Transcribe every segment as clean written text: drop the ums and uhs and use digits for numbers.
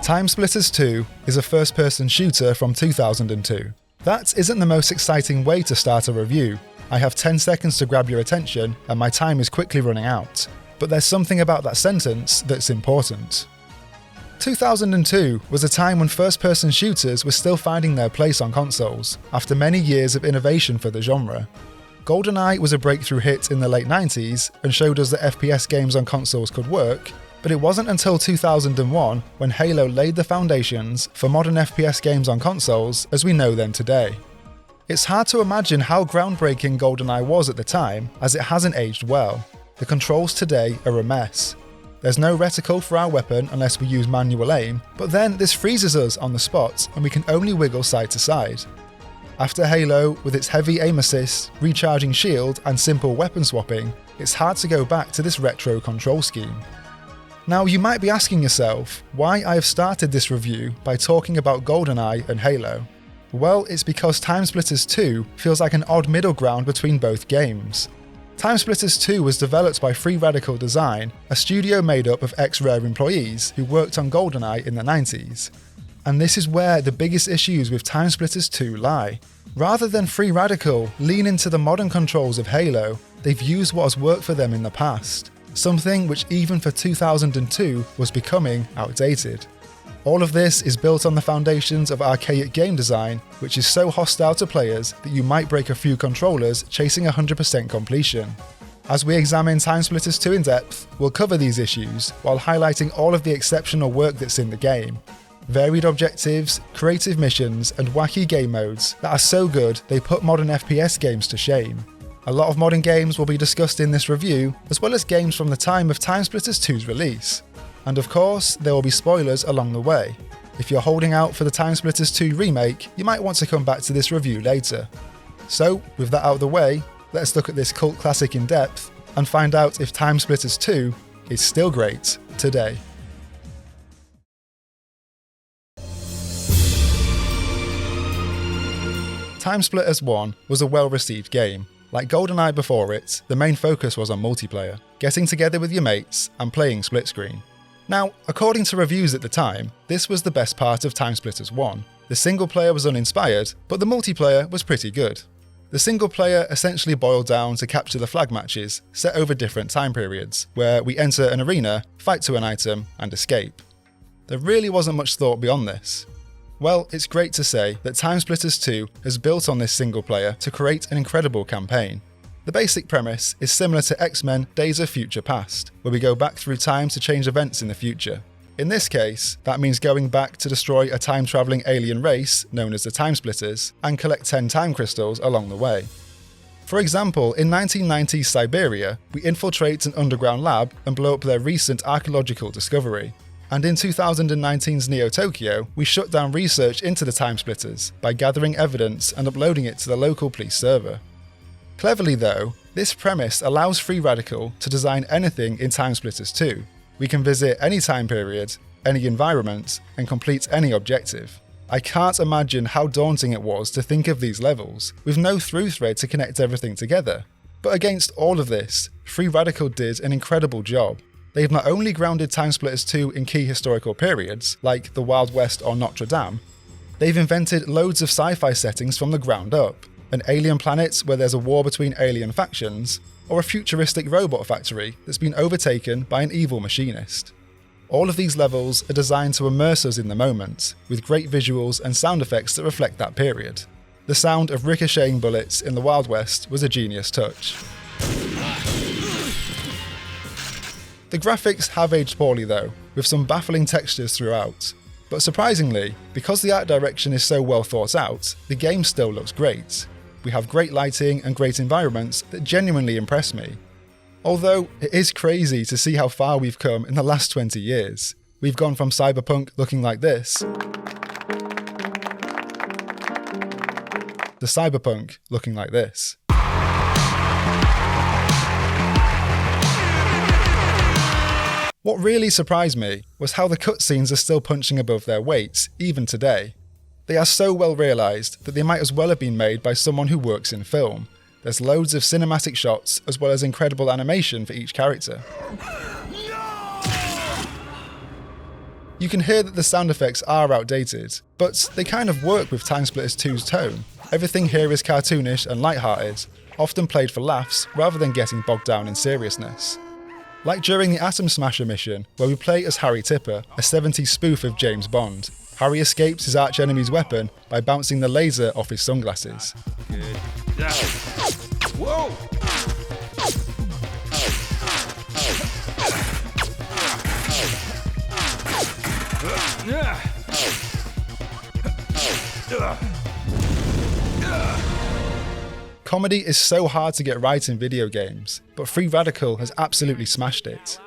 TimeSplitters 2 is a first-person shooter from 2002. That isn't the most exciting way to start a review. I have 10 seconds to grab your attention and my time is quickly running out. But there's something about that sentence that's important. 2002 was a time when first-person shooters were still finding their place on consoles, after many years of innovation for the genre. GoldenEye was a breakthrough hit in the late 90s and showed us that FPS games on consoles could work, but it wasn't until 2001 when Halo laid the foundations for modern FPS games on consoles as we know them today. It's hard to imagine how groundbreaking GoldenEye was at the time, as it hasn't aged well. The controls today are a mess. There's no reticle for our weapon unless we use manual aim, but then this freezes us on the spot and we can only wiggle side to side. After Halo, with its heavy aim assist, recharging shield and simple weapon swapping, it's hard to go back to this retro control scheme. Now you might be asking yourself why I have started this review by talking about GoldenEye and Halo. Well, it's because TimeSplitters 2 feels like an odd middle ground between both games. TimeSplitters 2 was developed by Free Radical Design, a studio made up of ex-Rare employees who worked on GoldenEye in the 90s. And this is where the biggest issues with TimeSplitters 2 lie. Rather than Free Radical lean into the modern controls of Halo, they've used what has worked for them in the past. Something which even for 2002 was becoming outdated. All of this is built on the foundations of archaic game design, which is so hostile to players that you might break a few controllers chasing 100% completion. As we examine TimeSplitters 2 in depth, we'll cover these issues while highlighting all of the exceptional work that's in the game. Varied objectives, creative missions, and wacky game modes that are so good they put modern FPS games to shame. A lot of modern games will be discussed in this review, as well as games from the time of TimeSplitters 2's release. And of course, there will be spoilers along the way. If you're holding out for the TimeSplitters 2 remake, you might want to come back to this review later. So, with that out of the way, let's look at this cult classic in depth and find out if TimeSplitters 2 is still great today. TimeSplitters 1 was a well-received game. Like GoldenEye before it, the main focus was on multiplayer, getting together with your mates and playing split screen. Now, according to reviews at the time, this was the best part of TimeSplitters 1. The single player was uninspired, but the multiplayer was pretty good. The single player essentially boiled down to capture the flag matches set over different time periods, where we enter an arena, fight to an item, and escape. There really wasn't much thought beyond this. Well, it's great to say that TimeSplitters 2 has built on this single player to create an incredible campaign. The basic premise is similar to X-Men Days of Future Past, where we go back through time to change events in the future. In this case, that means going back to destroy a time-travelling alien race, known as the TimeSplitters, and collect 10 time crystals along the way. For example, in 1990s Siberia, we infiltrate an underground lab and blow up their recent archaeological discovery. And in 2019's Neo-Tokyo, we shut down research into the TimeSplitters by gathering evidence and uploading it to the local police server. Cleverly though, this premise allows Free Radical to design anything in TimeSplitters 2. We can visit any time period, any environment, and complete any objective. I can't imagine how daunting it was to think of these levels, with no through thread to connect everything together. But against all of this, Free Radical did an incredible job. They've not only grounded TimeSplitters 2 in key historical periods, like the Wild West or Notre Dame, they've invented loads of sci-fi settings from the ground up. An alien planet where there's a war between alien factions, or a futuristic robot factory that's been overtaken by an evil machinist. All of these levels are designed to immerse us in the moment, with great visuals and sound effects that reflect that period. The sound of ricocheting bullets in the Wild West was a genius touch. The graphics have aged poorly though, with some baffling textures throughout. But surprisingly, because the art direction is so well thought out, the game still looks great. We have great lighting and great environments that genuinely impress me. Although, it is crazy to see how far we've come in the last 20 years. We've gone from Cyberpunk looking like this, to Cyberpunk looking like this. What really surprised me was how the cutscenes are still punching above their weight, even today. They are so well realised that they might as well have been made by someone who works in film. There's loads of cinematic shots as well as incredible animation for each character. You can hear that the sound effects are outdated, but they kind of work with TimeSplitters 2's tone. Everything here is cartoonish and lighthearted, often played for laughs rather than getting bogged down in seriousness. Like during the Atom Smasher mission, where we play as Harry Tipper, a 70s spoof of James Bond. Harry escapes his arch-enemy's weapon by bouncing the laser off his sunglasses. Good. Yeah. Whoa! Comedy is so hard to get right in video games, but Free Radical has absolutely smashed it.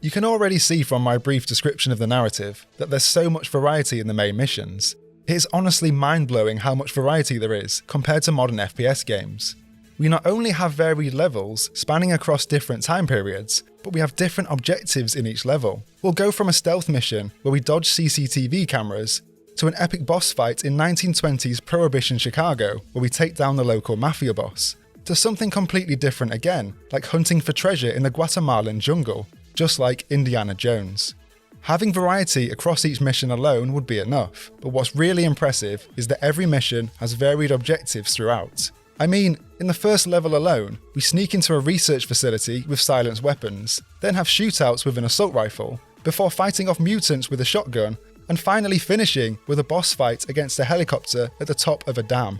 You can already see from my brief description of the narrative that there's so much variety in the main missions. It is honestly mind-blowing how much variety there is compared to modern FPS games. We not only have varied levels spanning across different time periods, but we have different objectives in each level. We'll go from a stealth mission where we dodge CCTV cameras to an epic boss fight in 1920s Prohibition Chicago where we take down the local mafia boss, to something completely different again, like hunting for treasure in the Guatemalan jungle, just like Indiana Jones. Having variety across each mission alone would be enough, but what's really impressive is that every mission has varied objectives throughout. I mean, in the first level alone, we sneak into a research facility with silenced weapons, then have shootouts with an assault rifle, before fighting off mutants with a shotgun, and finally finishing with a boss fight against a helicopter at the top of a dam.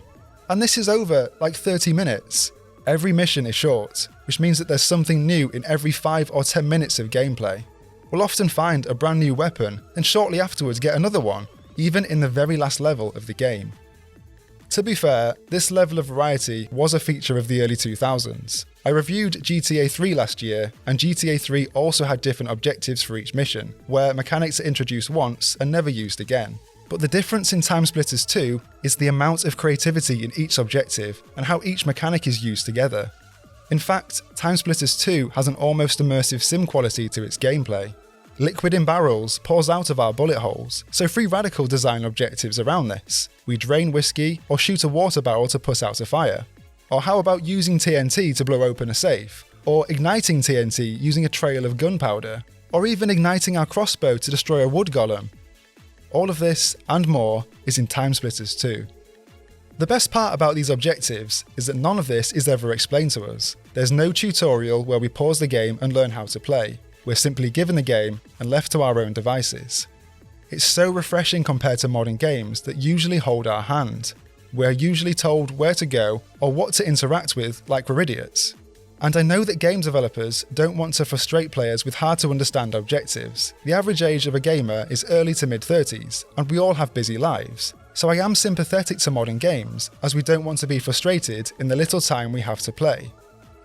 And this is over like 30 minutes. Every mission is short, which means that there's something new in every 5 or 10 minutes of gameplay. We'll often find a brand new weapon, and shortly afterwards get another one, even in the very last level of the game. To be fair, this level of variety was a feature of the early 2000s. I reviewed GTA 3 last year, and GTA 3 also had different objectives for each mission, where mechanics are introduced once and never used again. But the difference in TimeSplitters 2 is the amount of creativity in each objective and how each mechanic is used together. In fact, TimeSplitters 2 has an almost immersive sim quality to its gameplay. Liquid in barrels pours out of our bullet holes, so Free Radical design objectives around this. We drain whiskey or shoot a water barrel to put out a fire. Or how about using TNT to blow open a safe? Or igniting TNT using a trail of gunpowder? Or even igniting our crossbow to destroy a wood golem? All of this and more is in TimeSplitters 2. The best part about these objectives is that none of this is ever explained to us. There's no tutorial where we pause the game and learn how to play. We're simply given the game and left to our own devices. It's so refreshing compared to modern games that usually hold our hand. We're usually told where to go or what to interact with like we're idiots. And I know that game developers don't want to frustrate players with hard to understand objectives. The average age of a gamer is early to mid-30s, and we all have busy lives. So I am sympathetic to modern games, as we don't want to be frustrated in the little time we have to play.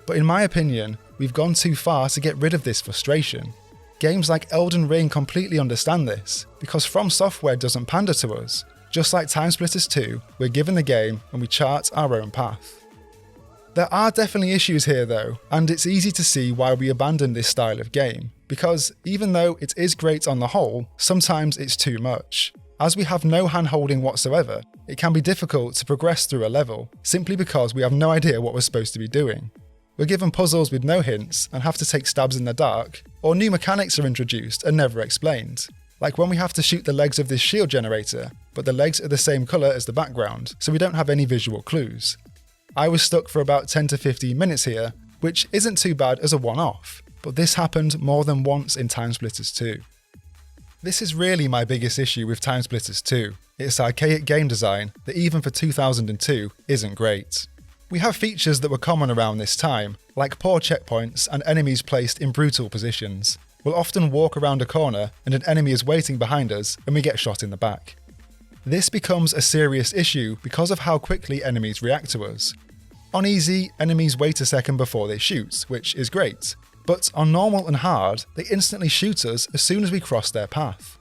But in my opinion, we've gone too far to get rid of this frustration. Games like Elden Ring completely understand this, because From Software doesn't pander to us. Just like TimeSplitters 2, we're given the game and we chart our own path. There are definitely issues here though, and it's easy to see why we abandoned this style of game, because even though it is great on the whole, sometimes it's too much. As we have no hand-holding whatsoever, it can be difficult to progress through a level, simply because we have no idea what we're supposed to be doing. We're given puzzles with no hints and have to take stabs in the dark, or new mechanics are introduced and never explained. Like when we have to shoot the legs of this shield generator, but the legs are the same colour as the background, so we don't have any visual clues. I was stuck for about 10 to 15 minutes here, which isn't too bad as a one-off, but this happened more than once in TimeSplitters 2. This is really my biggest issue with TimeSplitters 2. It's archaic game design that even for 2002 isn't great. We have features that were common around this time, like poor checkpoints and enemies placed in brutal positions. We'll often walk around a corner and an enemy is waiting behind us and we get shot in the back. This becomes a serious issue because of how quickly enemies react to us. On easy, enemies wait a second before they shoot, which is great. But on normal and hard, they instantly shoot us as soon as we cross their path.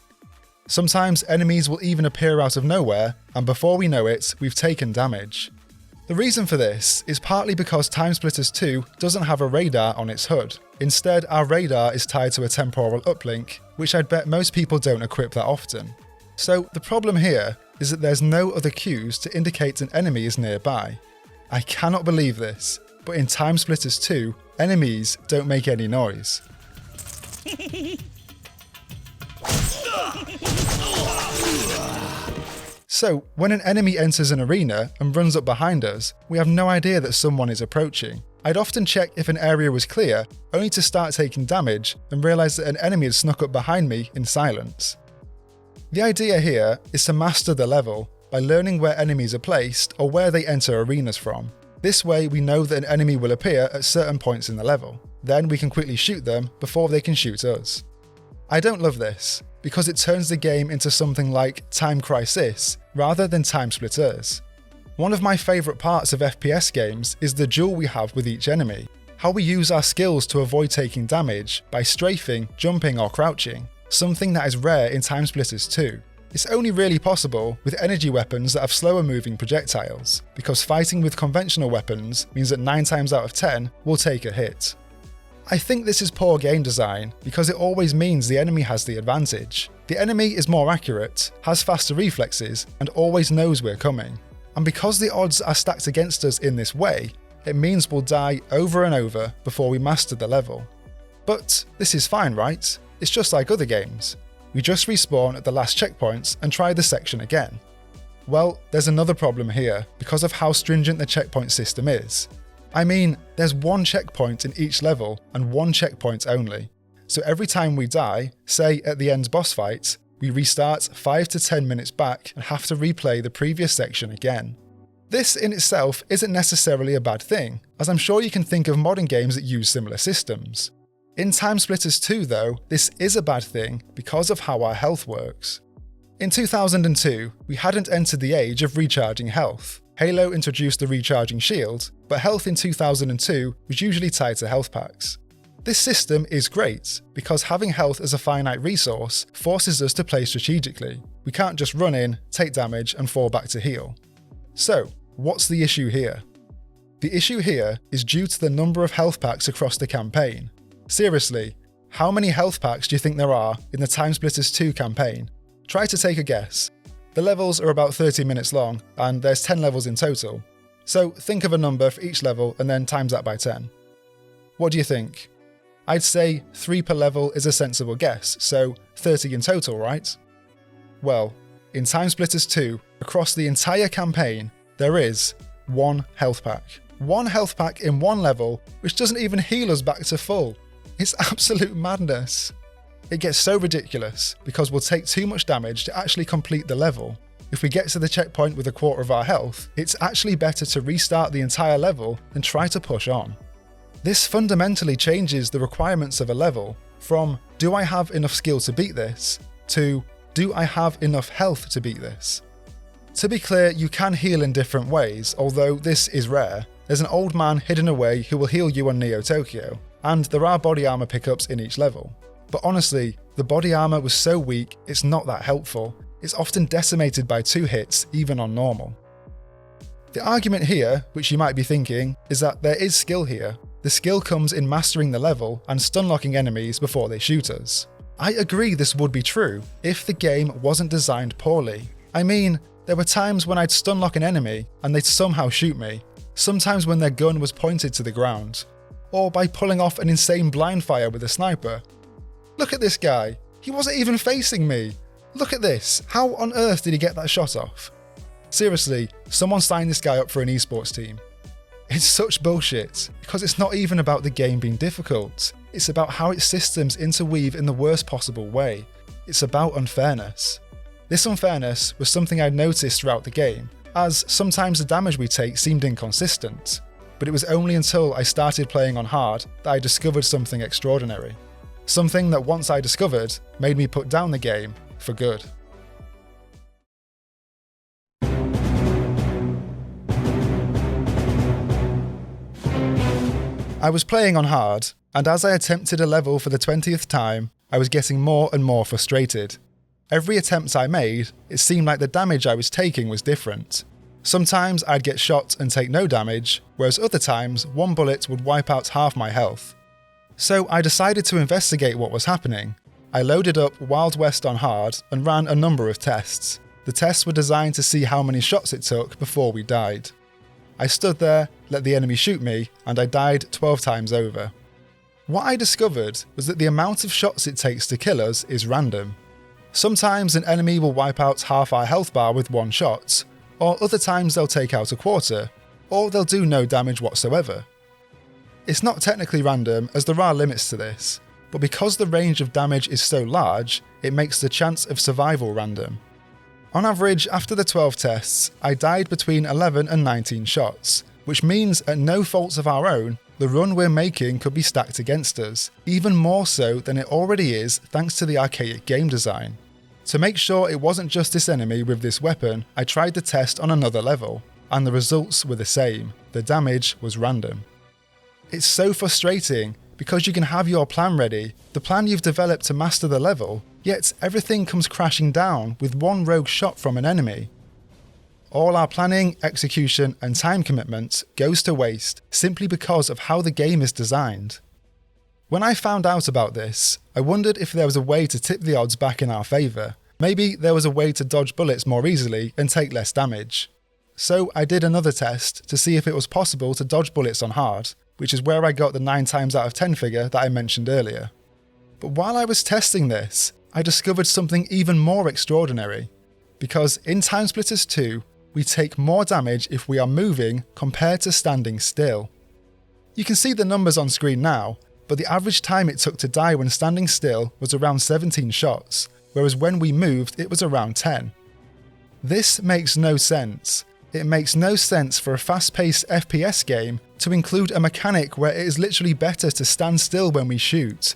Sometimes enemies will even appear out of nowhere, and before we know it, we've taken damage. The reason for this is partly because TimeSplitters 2 doesn't have a radar on its HUD. Instead, our radar is tied to a temporal uplink, which I'd bet most people don't equip that often. So the problem here is that there's no other cues to indicate an enemy is nearby. I cannot believe this, but in TimeSplitters 2, enemies don't make any noise. So, when an enemy enters an arena and runs up behind us, we have no idea that someone is approaching. I'd often check if an area was clear, only to start taking damage and realise that an enemy had snuck up behind me in silence. The idea here is to master the level by learning where enemies are placed or where they enter arenas from. This way we know that an enemy will appear at certain points in the level. Then we can quickly shoot them before they can shoot us. I don't love this, because it turns the game into something like Time Crisis rather than TimeSplitters. One of my favourite parts of FPS games is the duel we have with each enemy, how we use our skills to avoid taking damage by strafing, jumping or crouching, something that is rare in TimeSplitters 2. It's only really possible with energy weapons that have slower moving projectiles, because fighting with conventional weapons means that 9 times out of 10 will take a hit. I think this is poor game design because it always means the enemy has the advantage. The enemy is more accurate, has faster reflexes, and always knows we're coming. And because the odds are stacked against us in this way, it means we'll die over and over before we master the level. But this is fine, right? It's just like other games. We just respawn at the last checkpoints and try the section again. Well, there's another problem here because of how stringent the checkpoint system is. I mean, there's one checkpoint in each level and one checkpoint only. So every time we die, say at the end boss fight, we restart 5 to 10 minutes back and have to replay the previous section again. This in itself isn't necessarily a bad thing, as I'm sure you can think of modern games that use similar systems. In TimeSplitters 2 though, this is a bad thing because of how our health works. In 2002, we hadn't entered the age of recharging health. Halo introduced the recharging shield, but health in 2002 was usually tied to health packs. This system is great, because having health as a finite resource forces us to play strategically. We can't just run in, take damage and fall back to heal. So, what's the issue here? The issue here is due to the number of health packs across the campaign. Seriously, how many health packs do you think there are in the TimeSplitters 2 campaign? Try to take a guess. The levels are about 30 minutes long, and there's 10 levels in total. So think of a number for each level and then times that by 10. What do you think? I'd say 3 per level is a sensible guess, so 30 in total, right? Well, in TimeSplitters 2, across the entire campaign, there is 1 health pack. 1 health pack in 1 level, which doesn't even heal us back to full. It's absolute madness. It gets so ridiculous because we'll take too much damage to actually complete the level. If we get to the checkpoint with a quarter of our health, it's actually better to restart the entire level than try to push on. This fundamentally changes the requirements of a level from do I have enough skill to beat this to do I have enough health to beat this. To be clear, you can heal in different ways, although this is rare. There's an old man hidden away who will heal you on Neo Tokyo, and there are body armor pickups in each level. But honestly, the body armor was so weak, it's not that helpful. It's often decimated by 2 hits, even on normal. The argument here, which you might be thinking, is that there is skill here. The skill comes in mastering the level and stun-locking enemies before they shoot us. I agree this would be true if the game wasn't designed poorly. I mean, there were times when I'd stun-lock an enemy and they'd somehow shoot me, sometimes when their gun was pointed to the ground, or by pulling off an insane blind fire with a sniper. Look at this guy, he wasn't even facing me. Look at this, how on earth did he get that shot off? Seriously, someone signed this guy up for an esports team. It's such bullshit, because it's not even about the game being difficult, it's about how its systems interweave in the worst possible way. It's about unfairness. This unfairness was something I'd noticed throughout the game, as sometimes the damage we take seemed inconsistent, but it was only until I started playing on hard that I discovered something extraordinary. Something that once I discovered made me put down the game for good. I was playing on hard, and as I attempted a level for the 20th time, I was getting more and more frustrated. Every attempt I made, it seemed like the damage I was taking was different. Sometimes I'd get shot and take no damage, whereas other times 1 bullet would wipe out half my health. So I decided to investigate what was happening. I loaded up Wild West on hard and ran a number of tests. The tests were designed to see how many shots it took before we died. I stood there, let the enemy shoot me, and I died 12 times over. What I discovered was that the amount of shots it takes to kill us is random. Sometimes an enemy will wipe out half our health bar with one shot, or other times they'll take out a quarter, or they'll do no damage whatsoever. It's not technically random as there are limits to this, but because the range of damage is so large, it makes the chance of survival random. On average, after the 12 tests, I died between 11 and 19 shots, which means at no faults of our own, the run we're making could be stacked against us, even more so than it already is thanks to the archaic game design. To make sure it wasn't just this enemy with this weapon, I tried the test on another level, and the results were the same. The damage was random. It's so frustrating because you can have your plan ready, the plan you've developed to master the level, yet everything comes crashing down with one rogue shot from an enemy. All our planning, execution and time commitment goes to waste simply because of how the game is designed. When I found out about this, I wondered if there was a way to tip the odds back in our favour. Maybe there was a way to dodge bullets more easily and take less damage. So I did another test to see if it was possible to dodge bullets on hard, which is where I got the 9 times out of 10 figure that I mentioned earlier. But while I was testing this, I discovered something even more extraordinary. Because in TimeSplitters 2, we take more damage if we are moving compared to standing still. You can see the numbers on screen now, but the average time it took to die when standing still was around 17 shots, whereas when we moved it was around 10. This makes no sense. It makes no sense for a fast-paced FPS game to include a mechanic where it is literally better to stand still when we shoot.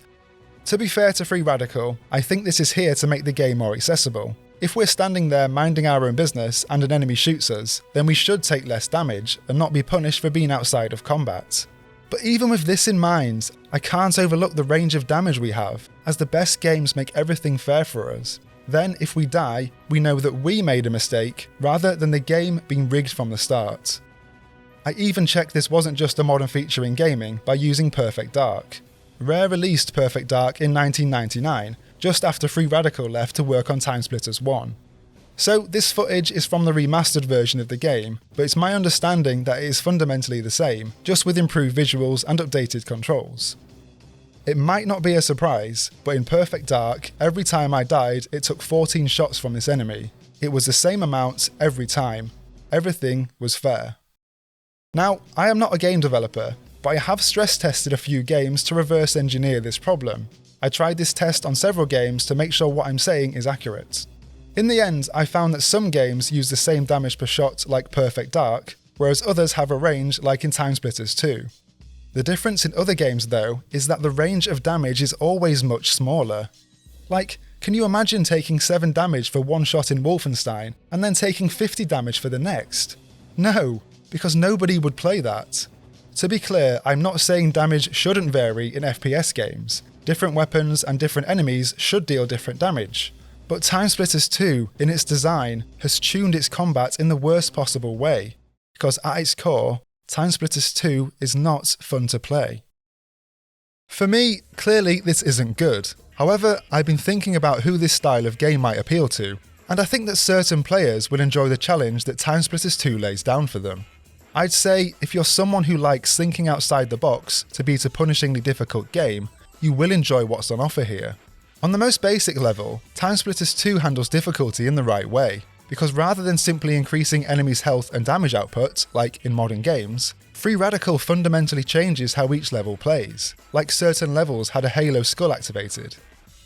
To be fair to Free Radical, I think this is here to make the game more accessible. If we're standing there minding our own business and an enemy shoots us, then we should take less damage and not be punished for being outside of combat. But even with this in mind, I can't overlook the range of damage we have, as the best games make everything fair for us. Then, if we die, we know that we made a mistake, rather than the game being rigged from the start. I even checked this wasn't just a modern feature in gaming by using Perfect Dark. Rare released Perfect Dark in 1999, just after Free Radical left to work on TimeSplitters 1. So this footage is from the remastered version of the game, but it's my understanding that it is fundamentally the same, just with improved visuals and updated controls. It might not be a surprise, but in Perfect Dark, every time I died, it took 14 shots from this enemy. It was the same amount every time. Everything was fair. Now, I am not a game developer, but I have stress tested a few games to reverse engineer this problem. I tried this test on several games to make sure what I'm saying is accurate. In the end, I found that some games use the same damage per shot like Perfect Dark, whereas others have a range like in TimeSplitters 2. The difference in other games though is that the range of damage is always much smaller. Like, can you imagine taking 7 damage for one shot in Wolfenstein and then taking 50 damage for the next? No, because nobody would play that. To be clear, I'm not saying damage shouldn't vary in FPS games. Different weapons and different enemies should deal different damage. But TimeSplitters 2, in its design, has tuned its combat in the worst possible way. Because at its core, TimeSplitters 2 is not fun to play. For me, clearly this isn't good. However, I've been thinking about who this style of game might appeal to, and I think that certain players will enjoy the challenge that TimeSplitters 2 lays down for them. I'd say if you're someone who likes thinking outside the box to beat a punishingly difficult game, you will enjoy what's on offer here. On the most basic level, TimeSplitters 2 handles difficulty in the right way, because rather than simply increasing enemies' health and damage output, like in modern games, Free Radical fundamentally changes how each level plays, like certain levels had a Halo skull activated.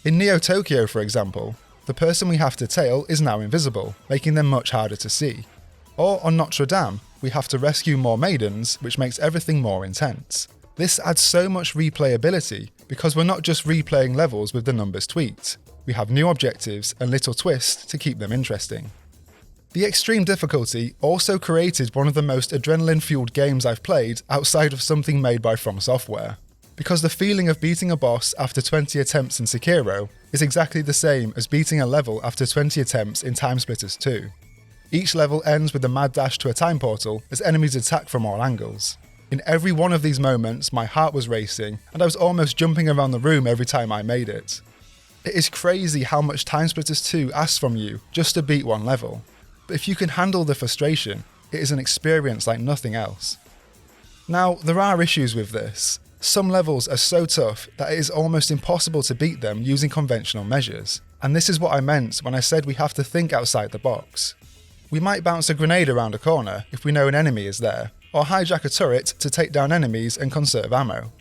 In Neo Tokyo, for example, the person we have to tail is now invisible, making them much harder to see. Or on Notre Dame, we have to rescue more maidens, which makes everything more intense. This adds so much replayability, because we're not just replaying levels with the numbers tweaked. We have new objectives and little twists to keep them interesting. The extreme difficulty also created one of the most adrenaline-fueled games I've played outside of something made by From Software. Because the feeling of beating a boss after 20 attempts in Sekiro is exactly the same as beating a level after 20 attempts in TimeSplitters 2. Each level ends with a mad dash to a time portal as enemies attack from all angles. In every one of these moments, my heart was racing and I was almost jumping around the room every time I made it. It is crazy how much TimeSplitters 2 asks from you just to beat one level. But if you can handle the frustration, it is an experience like nothing else. Now, there are issues with this. Some levels are so tough that it is almost impossible to beat them using conventional measures. And this is what I meant when I said we have to think outside the box. We might bounce a grenade around a corner if we know an enemy is there, or hijack a turret to take down enemies and conserve ammo.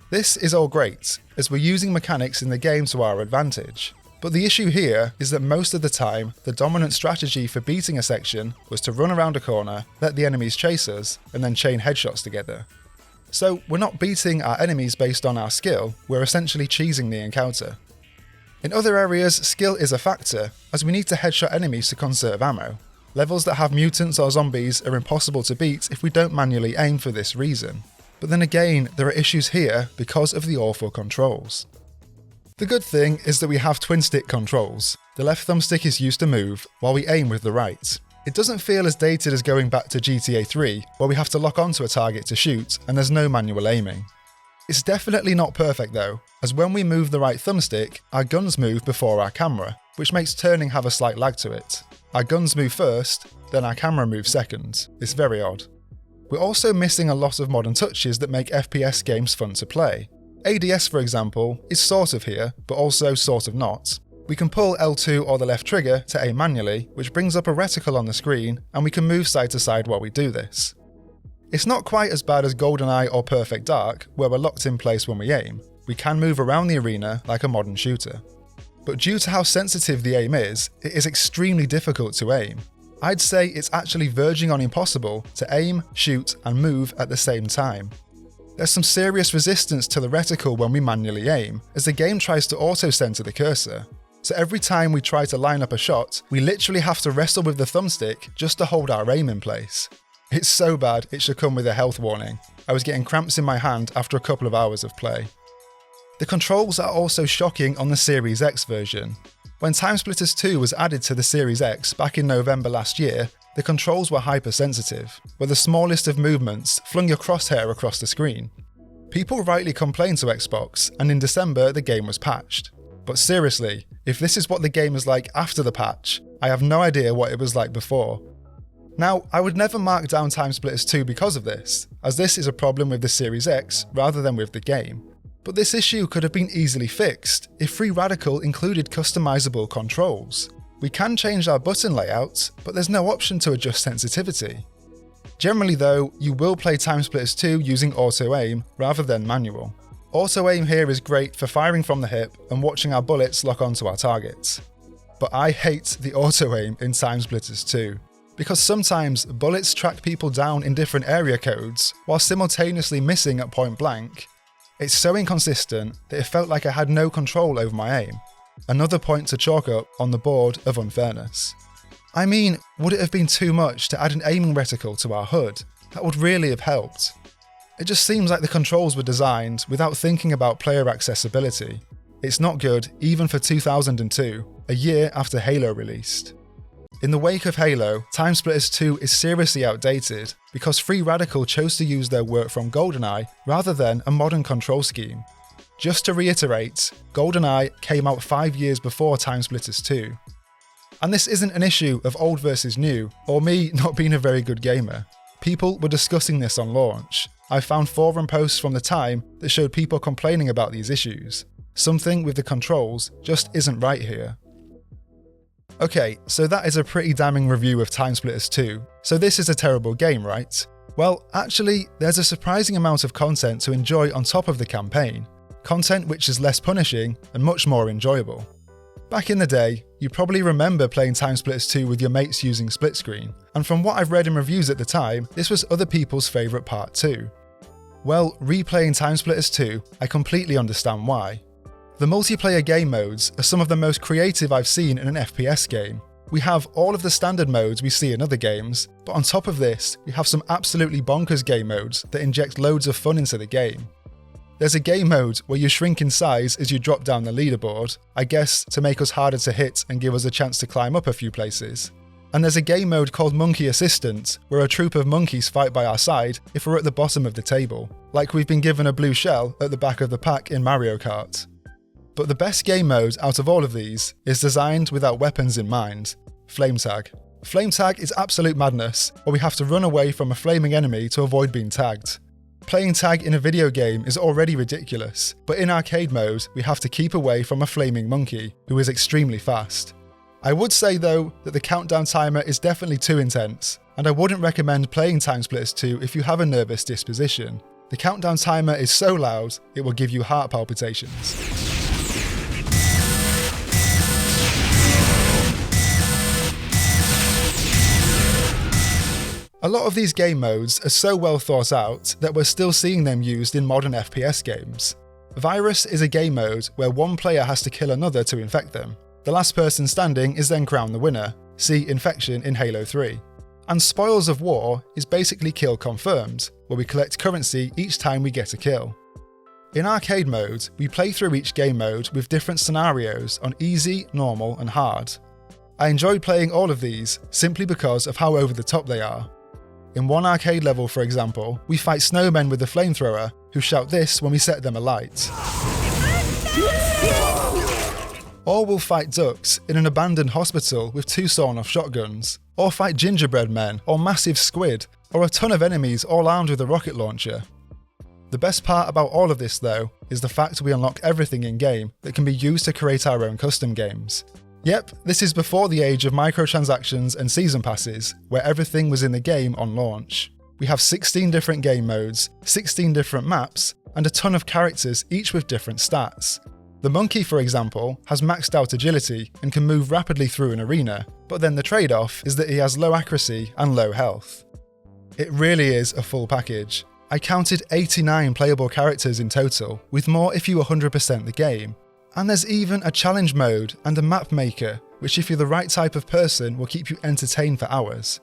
This is all great, as we're using mechanics in the game to our advantage. But the issue here is that most of the time, the dominant strategy for beating a section was to run around a corner, let the enemies chase us, and then chain headshots together. So we're not beating our enemies based on our skill, we're essentially cheesing the encounter. In other areas, skill is a factor, as we need to headshot enemies to conserve ammo. Levels that have mutants or zombies are impossible to beat if we don't manually aim for this reason. But then again, there are issues here because of the awful controls. The good thing is that we have twin stick controls. The left thumbstick is used to move, while we aim with the right. It doesn't feel as dated as going back to GTA 3, where we have to lock onto a target to shoot and there's no manual aiming. It's definitely not perfect though, as when we move the right thumbstick, our guns move before our camera, which makes turning have a slight lag to it. Our guns move first, then our camera moves second. It's very odd. We're also missing a lot of modern touches that make FPS games fun to play. ADS, for example, is sort of here, but also sort of not. We can pull L2 or the left trigger to aim manually, which brings up a reticle on the screen, and we can move side to side while we do this. It's not quite as bad as GoldenEye or Perfect Dark, where we're locked in place when we aim. We can move around the arena like a modern shooter. But due to how sensitive the aim is, it is extremely difficult to aim. I'd say it's actually verging on impossible to aim, shoot, and move at the same time. There's some serious resistance to the reticle when we manually aim, as the game tries to auto-center the cursor. So every time we try to line up a shot, we literally have to wrestle with the thumbstick just to hold our aim in place. It's so bad it should come with a health warning. I was getting cramps in my hand after a couple of hours of play. The controls are also shocking on the Series X version. When TimeSplitters 2 was added to the Series X back in November last year, the controls were hypersensitive, where the smallest of movements flung your crosshair across the screen. People rightly complained to Xbox, and in December the game was patched. But seriously, if this is what the game is like after the patch, I have no idea what it was like before. Now, I would never mark down TimeSplitters 2 because of this, as this is a problem with the Series X rather than with the game. But this issue could have been easily fixed if Free Radical included customizable controls. We can change our button layout, but there's no option to adjust sensitivity. Generally though, you will play TimeSplitters 2 using auto-aim rather than manual. Auto-aim here is great for firing from the hip and watching our bullets lock onto our targets. But I hate the auto-aim in TimeSplitters 2, because sometimes bullets track people down in different area codes while simultaneously missing at point blank. It's so inconsistent that it felt like I had no control over my aim. Another point to chalk up on the board of unfairness. I mean, would it have been too much to add an aiming reticle to our HUD? That would really have helped. It just seems like the controls were designed without thinking about player accessibility. It's not good even for 2002, a year after Halo released. In the wake of Halo, TimeSplitters 2 is seriously outdated because Free Radical chose to use their work from GoldenEye rather than a modern control scheme. Just to reiterate, GoldenEye came out 5 years before TimeSplitters 2. And this isn't an issue of old versus new, or me not being a very good gamer. People were discussing this on launch. I found forum posts from the time that showed people complaining about these issues. Something with the controls just isn't right here. Okay, so that is a pretty damning review of TimeSplitters 2. So this is a terrible game, right? Well, actually, there's a surprising amount of content to enjoy on top of the campaign. Content which is less punishing and much more enjoyable. Back in the day, you probably remember playing TimeSplitters 2 with your mates using split screen, and from what I've read in reviews at the time, this was other people's favourite part too. Well, replaying TimeSplitters 2, I completely understand why. The multiplayer game modes are some of the most creative I've seen in an FPS game. We have all of the standard modes we see in other games, but on top of this, we have some absolutely bonkers game modes that inject loads of fun into the game. There's a game mode where you shrink in size as you drop down the leaderboard, I guess to make us harder to hit and give us a chance to climb up a few places. And there's a game mode called Monkey Assistant, where a troop of monkeys fight by our side if we're at the bottom of the table, like we've been given a blue shell at the back of the pack in Mario Kart. But the best game mode out of all of these is designed without weapons in mind, Flame Tag. Flame Tag is absolute madness, where we have to run away from a flaming enemy to avoid being tagged. Playing tag in a video game is already ridiculous, but in arcade mode, we have to keep away from a flaming monkey, who is extremely fast. I would say though, that the countdown timer is definitely too intense, and I wouldn't recommend playing TimeSplitters 2 if you have a nervous disposition. The countdown timer is so loud, it will give you heart palpitations. A lot of these game modes are so well thought out that we're still seeing them used in modern FPS games. Virus is a game mode where one player has to kill another to infect them. The last person standing is then crowned the winner, see Infection in Halo 3. And Spoils of War is basically kill confirmed, where we collect currency each time we get a kill. In arcade mode, we play through each game mode with different scenarios on easy, normal and hard. I enjoyed playing all of these simply because of how over the top they are. In one arcade level, for example, we fight snowmen with a flamethrower who shout this when we set them alight. Or we'll fight ducks in an abandoned hospital with 2 sawn-off shotguns, or fight gingerbread men, or massive squid, or a ton of enemies all armed with a rocket launcher. The best part about all of this though, is the fact we unlock everything in-game that can be used to create our own custom games. Yep, this is before the age of microtransactions and season passes, where everything was in the game on launch. We have 16 different game modes, 16 different maps, and a ton of characters, each with different stats. The monkey, for example, has maxed out agility and can move rapidly through an arena, but then the trade-off is that he has low accuracy and low health. It really is a full package. I counted 89 playable characters in total, with more if you 100% the game. And there's even a challenge mode and a map maker, which if you're the right type of person will keep you entertained for hours.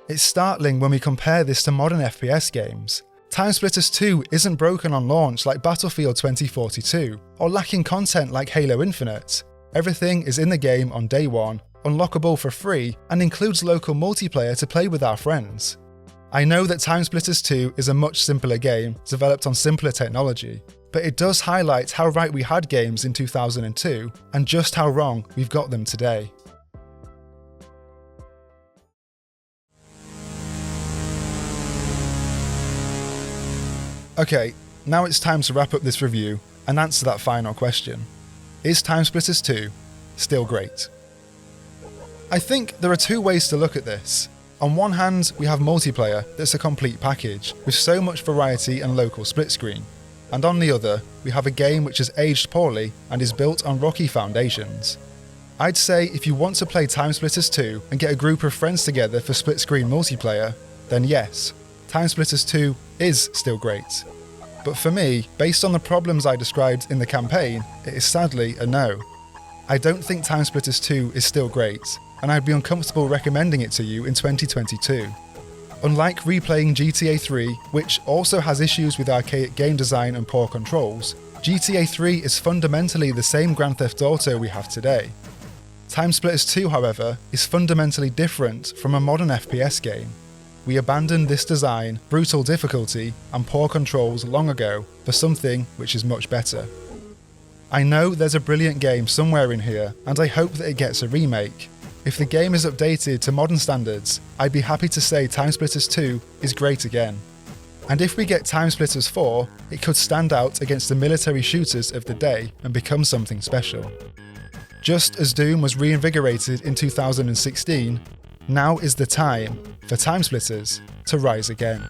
It's startling when we compare this to modern FPS games. TimeSplitters 2 isn't broken on launch like Battlefield 2042, or lacking content like Halo Infinite. Everything is in the game on day one, unlockable for free, and includes local multiplayer to play with our friends. I know that TimeSplitters 2 is a much simpler game, developed on simpler technology, but it does highlight how right we had games in 2002, and just how wrong we've got them today. Okay, now it's time to wrap up this review and answer that final question. Is TimeSplitters 2 still great? I think there are 2 ways to look at this. On one hand, we have multiplayer that's a complete package, with so much variety and local split screen. And on the other, we have a game which has aged poorly and is built on rocky foundations. I'd say if you want to play TimeSplitters 2 and get a group of friends together for split screen multiplayer, then yes, TimeSplitters 2 is still great. But for me, based on the problems I described in the campaign, it is sadly a no. I don't think TimeSplitters 2 is still great, and I'd be uncomfortable recommending it to you in 2022. Unlike replaying GTA 3, which also has issues with archaic game design and poor controls, GTA 3 is fundamentally the same Grand Theft Auto we have today. TimeSplitters 2, however, is fundamentally different from a modern FPS game. We abandoned this design, brutal difficulty, and poor controls long ago for something which is much better. I know there's a brilliant game somewhere in here, and I hope that it gets a remake. If the game is updated to modern standards, I'd be happy to say TimeSplitters 2 is great again. And if we get TimeSplitters 4, it could stand out against the military shooters of the day and become something special. Just as Doom was reinvigorated in 2016, now is the time for TimeSplitters to rise again.